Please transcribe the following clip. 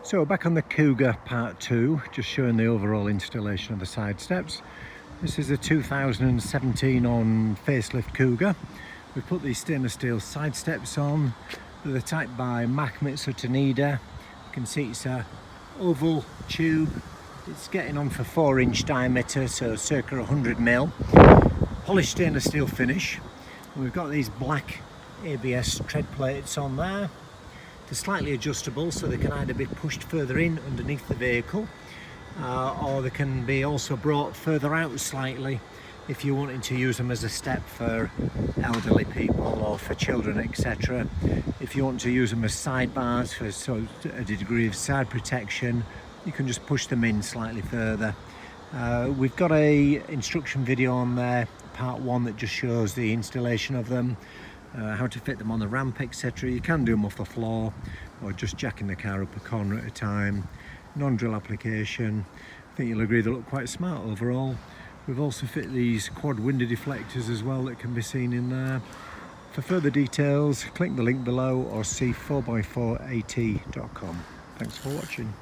So back on the Kuga part 2, just showing the overall installation of the side steps. This is a 2017 on facelift Kuga. We've put these stainless steel side steps on. They're typed by Tanida. You can see it's a oval tube. It's getting on for 4-inch diameter, so circa 100mm. Polished stainless steel finish. And we've got these black ABS tread plates on there. They're slightly adjustable, so they can either be pushed further in underneath the vehicle or they can be also brought further out slightly if you're wanting to use them as a step for elderly people or for children, etc. If you want to use them as sidebars for a degree of side protection, you can just push them in slightly further. We've got a instruction video on there, part 1, that just shows the installation of them, how to fit them on the ramp, etc. You can do them off the floor or just jacking the car up a corner at a time. Non-drill application. I think you'll agree they look quite smart overall. We've also fit these quad window deflectors as well that can be seen in there. For further details, click the link below or see 4x4at.com. Thanks for watching.